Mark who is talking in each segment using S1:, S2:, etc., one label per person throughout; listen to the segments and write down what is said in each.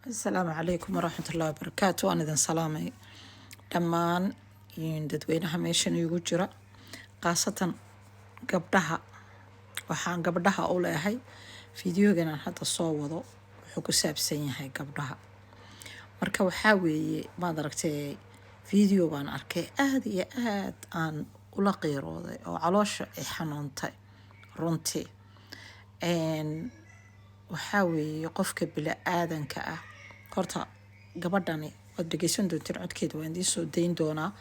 S1: السلام عليكم ورحمة الله وبركاته. أنا إذن سلامي دمان dadweynaha meeshan igu jira qaasatan gabdhaha waxaan gabdhaha u leeyahay fiidiyogan aan hadda soo wado wuxuu ku saabsan yahay gabdhaha marka waxaa weeye maad aragtay fiidiyo baan arkay aad iyo aad aan ula qiirooday oo caloosha ay xanuuntay runtii waxaa weeye qofka bini'aadanka ah horta gabadhani waad dhegeysan doontiin codkeeda waan idiin soo dayn doonaa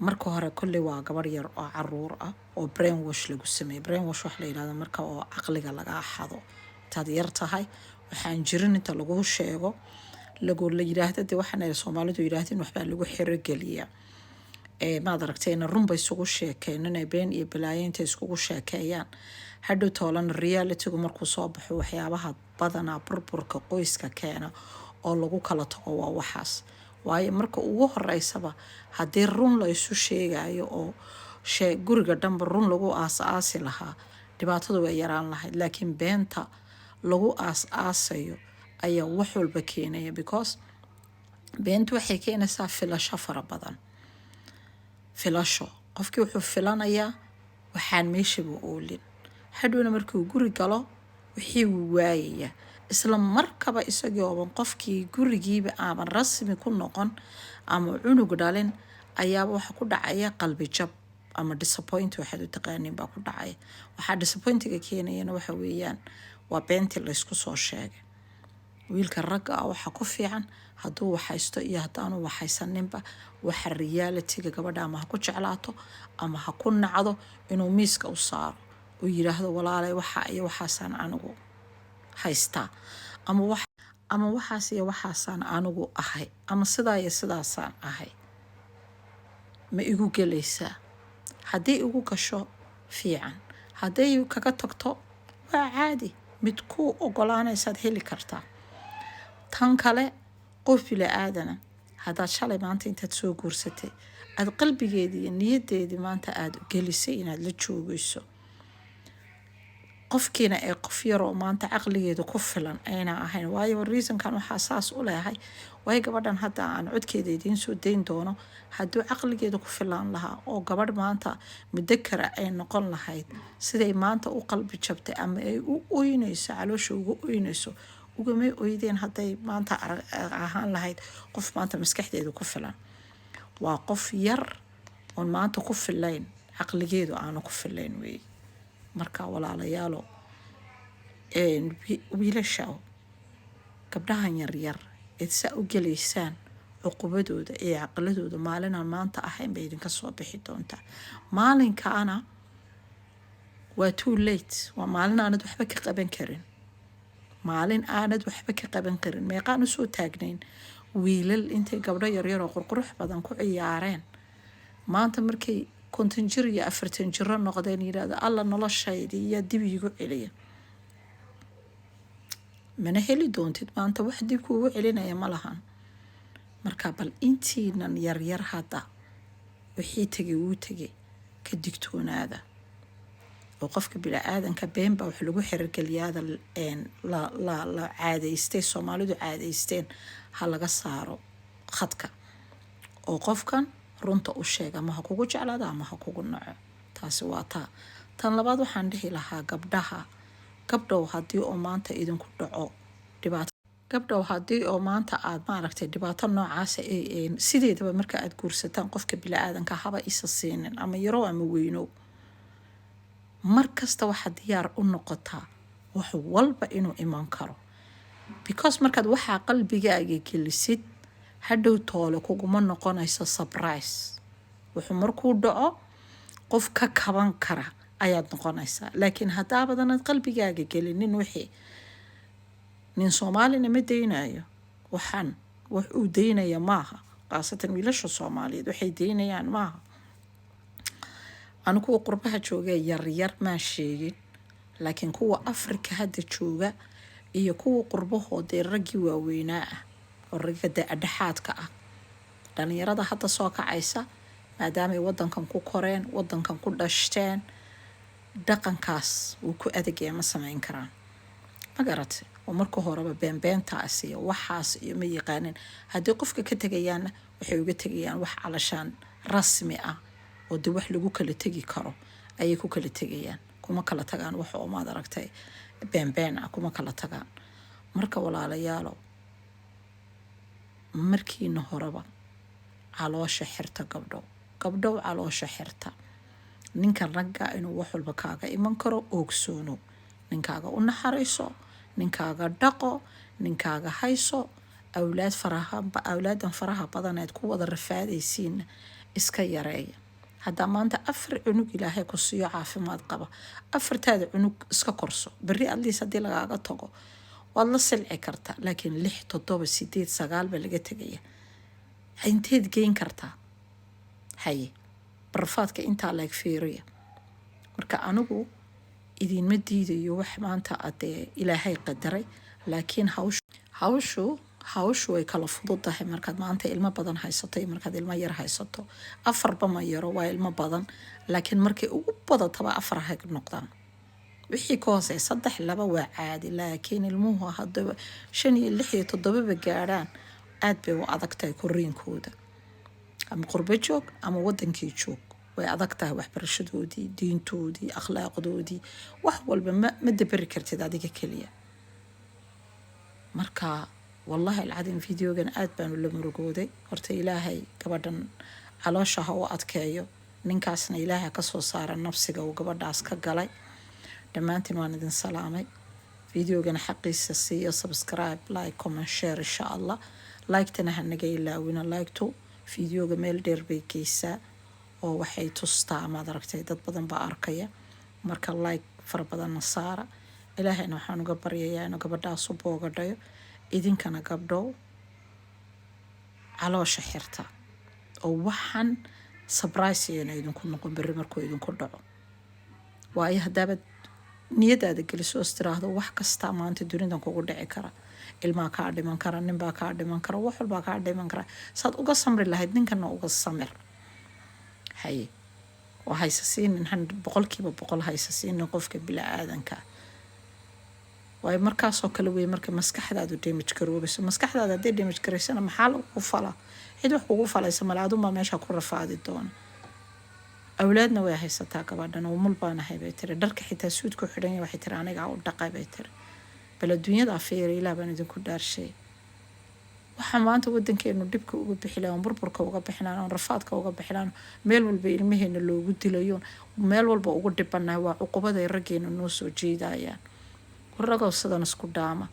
S1: marka hore kolley waa gabar yar oo caruur ah oo brain wash lagu sameeyey brain wash wax la yidhahdo marka oo caqliga laga xado intaad yar tahay waxaan jirin inta lagu sheego la yidhaahdo dee waxaan ay Soomaalidu yidhaahdeen waxbaa lagu xirogeliyaa maad aragtayna run bay isugu sheekeen inay been iyo balaayo intay iskugu sheekeeyaan hadhow toolan realitygu markuu soo baxo waxyaabaha badanaa burburka qoyska keena oo lagu kala tago waa waxaas waayo marka ugu horeysaba haddii run la isu sheegayo oo guriga dhanba run lagu aas-aasi lahaa dhibaatadu way yaraan lahayd laakiin beenta lagu aas-aasayo ayaa wax walba keenaya because beentu waxay keenaysaa filasho fara badan filasho qofkii wuxuu filanayaa waxaan meeshaba oolin hadhowna markuu guri galo wixii uu waayaya isla markaba isagoo qofkii gurigiiba ama rasmi ku noqon ama cunug dhalin ayaa waxa ku dhacaya qalbi jab ama disappoint waxaad u taqaaniin baa ku dhacaya waxa disappointiga keenayana waxa weeyaan waa beentii la isku soo sheegay wiilka ragga ah waxa ku fiican hadduu waxaysto iyo haddaanu waxaysaninba waxa realityga gabadha ama ha ku jeclaato ama ha ku nacdo inuu miiska u saaro uu yiraahdo walaalay waxa iyo waxaasaan anigu haystaa ama waxaas iyo waxaasaan anigu ahay ama sidaa iyo sidaasaan ahay ma igu gelaysaa haddii igu gasho fiican hadday kaga tagto waa caadi mid ku ogolaanaysaad heli kartaa tan kale qof bini'aadana haddaad shalay maanta intaad soo guursatay aad qalbigeedii iyo niyaddeedii maanta aad gelisay inaad la joogayso qofkiina ee qof yar oo maanta caqligeedu ku filan ayna ahayn waayo reasonkan waxaa saas u leeyahay waayo gabadhan hadda aan codkeeda idiin soo dayn doono hadduu caqligeedu ku filan lahaa oo gabadh maanta mudakara ay noqon lahayd siday maanta u qalbi jabtay ama ay u oynayso caloosha ugu oynayso ugamay oydeen hadday maanta ahaan lahayd qof maanta maskaxdeedu ku filan waa qof yar oon maanta ku filayn caqligeedu aanu ku filayn weeye marka walaalayaalo wiilasha gabdhahan yaryar eed saa u gelaysaan cuqubadooda iyo caqladooda maalinaan maanta ahayn bay idinka soo bixi doontaa maalinkaana waa too late waa maalin aanad waxba ka qaban karin maalin aanad waxba ka qaban karin meeqaan usoo taagnayn wiilal intay gabdho yaryar oo qurqurux badan ku ciyaareen maanta markay 50 jir iyo 40 jiro noqdeen yiraahdo alla noloshaydii iyo dib igu celiya mana heli doontid maanta wax dib kuugu celinaya ma lahan marka bal intiinan yaryar hadda wixii tagay wuu tagay ka digtoonaada oo qofka bini'aadanka been baa wax lagu xirgeliyaada la caadaystay Soomaalidu caadaysteen ha laga saaro khadka oo qofkan runta u sheega ama ha kugu jeclaado ama ha kugu naco taasi waa taa tan labaad waxaan dhihi lahaa gabdhow haddii oo maanta idinku dhaco dhibaato gabdhow haddii oo maanta aad maaragtay dhibaato noocaas sideedaba marka aad guursataan qofka bini'aadanka haba isa siinin ama yarow ama weynow markasta waxa diyaar u noqotaa wax walba inuu iman karo because markaad waxa qalbigaaga gelisid hadhow toole kuguma noqonayso surprise wuxuu markuu dhaco qof ka kaban kara ayaad noqonaysaa laakiin haddaa badanaad qalbigaaga gelinin wixii nin Soomaalina ma daynayo waxaan wax uu daynaya maaha qaasatan wiilasha Soomaaliyeed waxay daynayaan maaha anigu qurbaha jooga yaryar ma sheegin laakiin kuwa Afrika hadda jooga iyo kuwa qurbahooda raggii waaweynaa ah oo ragga dhaxaadka ah dhalinyarada hadda soo kacaysa maadaama ay wadankan ku koreen wadankan ku dhashteen dhaqankaas uu ku adeegaya ma samayn karaan ma garatay oo marka horeba beenbeentaas iyo waxaas iyo ma yaqaanin. haddii qofka ka tegayaanna waxay uga tegayaan wax calashaan rasmi ah oo de wax lagu kala tegi karo ayay ku kala tegayaan, kuma kala tagaan wax oo maad aragtay beenbeen ah, kuma kala tagaan. marka walaalayaalow, markiina horeba caloosha xirta gabdhow caloosha xirta. ninkan ragga inuu wax walba kaaga iman karo oogsoono, ninkaaga u naxariiso, ninkaaga dhaqo, ninkaaga hayso. awlaadan faraha badaneed ku wada rafaadaysiina iska yareeya. haddaa maanta 4 cunug ilaahay ku siiyo caafimaad qaba, 4taada cunug iska korso. berri adliis haddii lagaaga tago waad la silci kartaa, laakiin 6 7 8 9 baa laga tegaya. inteed geyn kartaa? haye barfaadka intaa laeg fiiriya. marka anigu idinma diidayo wax maanta adee ilaahay qadaray, laakiin hawshu way kala fududahay markaad maanta ilmo badan haysato iyo markaad ilmo yar haysato. 4ba ma yaro, waa ilmo badan, laakiin markay ugu badataba 4 ha noqdaan. wixii ka hoosey 3 2 waa caadi, laakiin ilmuhu haddaba 5 iyo 6 iyo 7ba gaadhaan aad bay u adag tahay koriinkooda. ama qurbo joog ama wadankii joog, way adag tahay waxbarashadoodii, diintoodii, akhlaaqdoodii, wax walba ma dabari kartid adiga keliya. marka wallahi alcadiim fideogan aad baanu la murugooday. horta ilaahay gabadhan caloosha ha u adkeeyo, ninkaasna ilaahay ka soo saara nafsiga uu gabadhaas ka galay. dhammaantiin waan idin salaamay. fideogan xaqiisa siiyo, subscribe, like, comment, share insha allah. like-tana ha naga ilaawina. like-tu fideoga meel dheer bay geysaa oo waxay tustaa, maad aragtay dad badan baa arkaya. marka like fara badanna saara. ilaahayna waxaan uga baryayaa inuu gabadhaas u boogadhayo. idinkana gabdhow caloosha xirta oo waxaan surprise iyana idinku noqon berri markuu idinku dhaco. waayo haddaabad niyadaada geliso is tiraahdo wax kastaa maanta dunidan kugu dhici kara, ilmaa kaa dhiman kara, ninbaa kaa dhiman kara, wax walbaa kaa dhiman kara, saad uga samri lahayd ninkana uga samir. haye oo haysa siinin 100% haysa siinin qofka bila'aadanka. waayo markaasoo kale wey marka maskaxdaadu damage garoobayso. maskaxdaada hadday damage garaysana maxaa lagu falaa? cid wax kugu falaysa malaadunbaa meesha ku rafaadi doona. awlaadna way haysataa gabadhan, oo mul baanahay bay tiri, dharka xitaa suud ku xidhan yahay waxay tiri anigaa u dhaqay bay tiri. bal adduunyada fiiri, ilaah baan idinku dhaarshay. waxaan maanta wadankeenu dhibka uga bixilaa, burburka uga bixinaan, rafaadka uga bixinaan, meel walba ilmaheena loogu dilayo, meel walba ugu dhibanahay, waa cuqubaday raggeena noo soo jeedayaan. ragow sidan isku dhaama.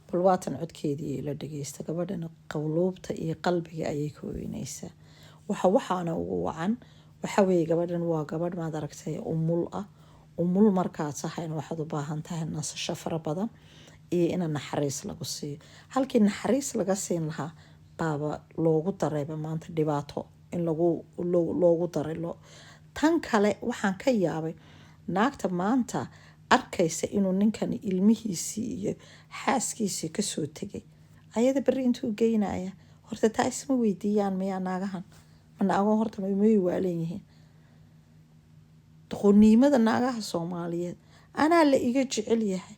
S1: bal waatan codkeedii la dhageysta. gabadhan qawluubta iyo qalbiga ayay ka weynaysaa. waxaana ugu wacan waxa weeye gabadhan waa gabadh maad aragtay umul ah. umul markaad tahayna waxaad u baahan tahay nasasho fara badan iyo in naxariis lagu siiyo. halkii naxariis laga siin lahaa baaba loogu darayba maanta dhibaato in loogu daray. tan kale waxaan ka yaabay naagta maanta arkaysa inuu ninkan ilmihiisii iyo xaaskiisii kasoo tegay, ayada berri intuu geynaya. horta taa isma weydiiyaan miyaa naagahan? ma naago horta may waalan yihiin? doqoniimada naagaha Soomaaliyeed anaa la iga jecel yahay.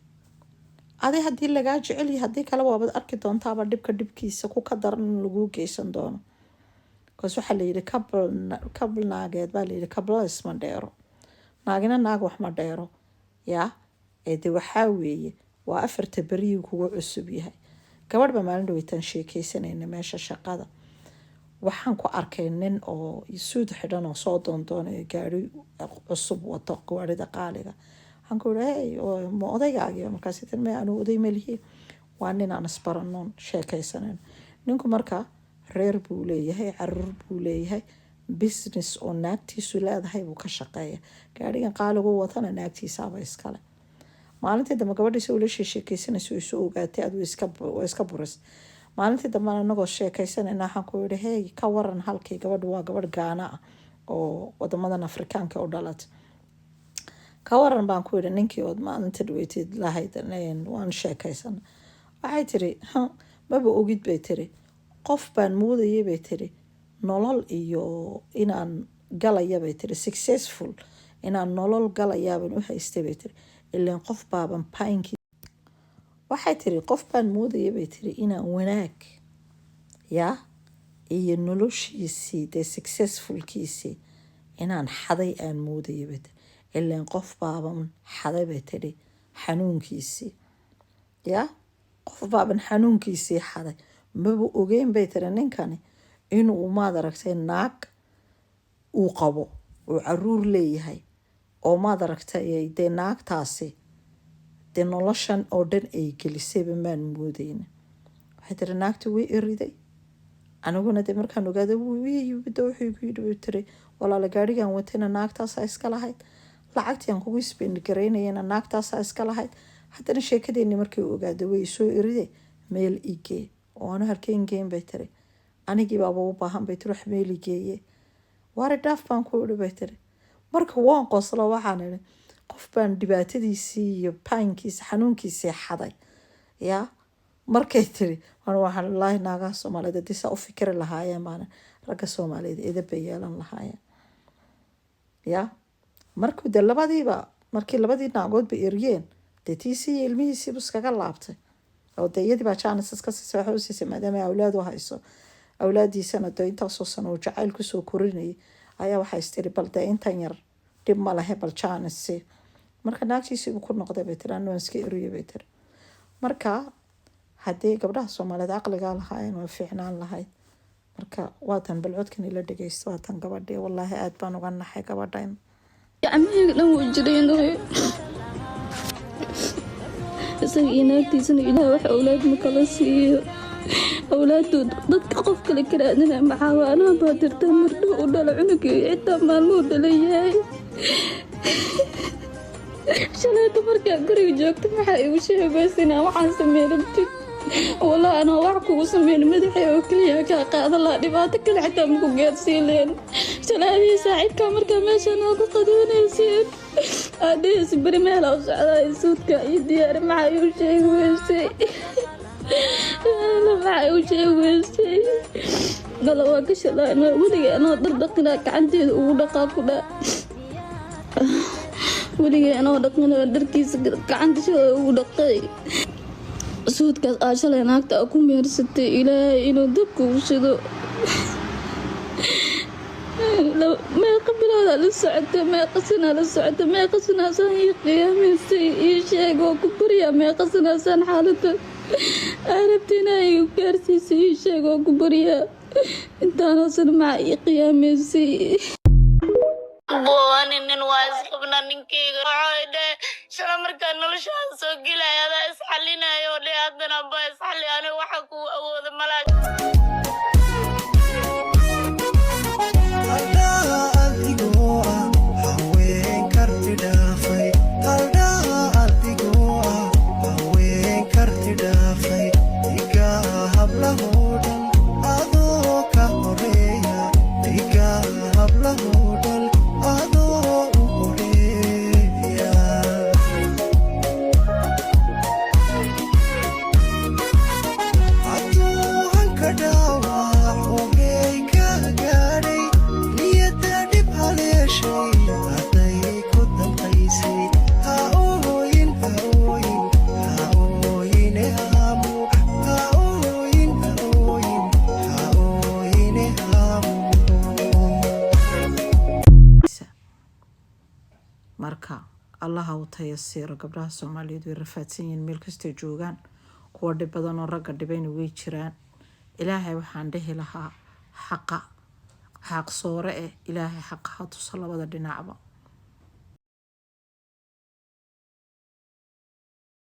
S1: adi haddii lagaa jecel yahay, haddii kale waabad arki doontaaba dhibkiisa ku ka daran lagu geysan doono. kaas waxaa la yidhi couple naageed baa la yidhi couple isma dheero. naagina naag wax ma dheero. yaa de waxaa weeye waa 4 beriyuu kugu cusub yahay. gabadh baa maalin dhaweytaan sheekeysanayna meesha shaqada. waxaan ku arkay nin oo suud xidhan oo soo doondoonaya gaari cusub wato, gawaarida qaaliga. waxaan ku yidhi hey ma odaygaagii? markaas tir me anuu oday malihi, waa nin aan isbaranoon sheekeysanan. ninku marka reer buu leeyahay, caruur buu leeyahay, business oo naagtiisu leedahay buu ka shaqeeya. gaarigan qaaligu watana naagtiisaaba iskale. maalintii dambe gabadhiisa ula sheekeysanaysa isu ogaatay adu iska buris. maalintii dambe anagoo sheekeysanayna waxaan ku yidhi hey ka waran halkii. gabadhu waa gabadh Gaana ah oo wadamadan Afrikaanka u dhalatay. ka waran baan ku yidhi ninkii ood maalinta dhaweyteed lahayd waan sheekeysan. waxay tiri maba ogid bay tiri, qof baan moodayay bay tiri nolol iyo inaan galaya bay tiri, successful inaan nolol galayaaban u haystay bay tiri. ilaan qof baaban painkii waxay tiri qof baan moodaya bay tiri inaan wanaag yaa iyo noloshiisii dee successfulkiisii inaan xaday aan moodaya bay tiri ilaan qof baaban xaday bay tiri xanuunkiisii yaa qof baaban xanuunkiisii xaday maba ogeyn bay tiri ninkani inuu maad aragtay naag uu qabo uu caruur leeyahay oo maad aragtay dee naagtaasi dee noloshan oo dhan ay gelisayba maan moodeyna waxay tiri naagta way eriday aniguna dee markaan ogaada wiyibida wuxuu igu yidhi tiri walaala gaadhigan watayna naagtaasaa iska lahayd lacagtiaan kugu isbeendigaraynayana naagtaasaa iska lahayd haddana sheekadeeni markii ogaada way soo eride meel igee oo anu halkeen geen bay tiri anigii baaba u baahan bay tiri wax meel igeeye waari dhaaf baan ku idhi bay tiri marka waan qoslo waxaan idhi qof baan dhibaatadiisii iyo painkiisi xanuunkiisii xaday yaa markay tiri waxaan wallaahi naagaha soomaaliyeed haddii saa u fikiri lahaayeen maana ragga soomaaliyeed edabay yeelan lahaayeen yaa markuu dee markii labadii naagoodba eryeen dee tiisii iyo ilmihiisiibu iskaga laabtay oo dee iyadii baa jaanisas ka siisay waxa u siisay maadaama awlaad u hayso awlaadiisana dee intaasoo sano uu jacayl kusoo korinayay ayaa waxay istiri bal dee intan yar dhib ma lahe bal jaanisi marka naagtiisiibuu ku noqday bay tiri anuu iska eriye bay tiri marka haddii gabdhaha soomaaliyeed caqligaa lahaayeen way fiicnaan lahayd marka waatan balcodkan ila dhegeysto waatan gabadhii wallaahi aad baan uga naxay gabadhan
S2: gacmahayga dhan wuu jireenooy isaga iyo naagtiisana ilaah wax awlaad ma kala siiyo awlaaddood dadka qof kale ka raadinaya maxaawaanaha baa dirta mardhow u dhala cunugii xitaa maalmuhu dhalayahay shalayta markaa guriga joogta maxaa igu sheegaysinaa waxaan samey rabtid والله أنا وعكو وسمين مدحي وكليا كقاعد الله دبعت كل حتى مكو قاد سيلين شلادي ساعد كامر كماش أنا قدون يصير أدي سبري مهلا وسعلا يسود كايديار معي وشي ويسي لا معي وشي ويسي قال واكش الله أنا ولي أنا دردقناك عندي ودقاكنا ولي أنا ودقنا دركيس عندي شو ودقي suudkaas aa shalay naagta ku meersatay ilaahay inuu dabka u shido meeqa bilooda la socota meeqa sana la socota meeqa sanaasan ii qiyaamaysay ii sheeg oo ku bariya meeqa sanaasan xaaladda arabtina igu gaarsiisay ii sheeg oo ku bariya intaana san maca ii qiyaamaysay
S3: بوانين وايس قبنا نكيغ عايدة شلا مركان نلشان سوكيلا يادا اسحلينا يولي هادنا با اسحلي انا وحكو اوود ملاك
S1: marka allaha u tayasiiro gabdhaha Soomaaliyeed way rafaadsan yihiin meel kasta joogaan kuwa dhib badan oo ragga dhibayna way jiraan ilaahay waxaan dhihi lahaa xaq soore ilaahay xaq ha tuso labada dhinacba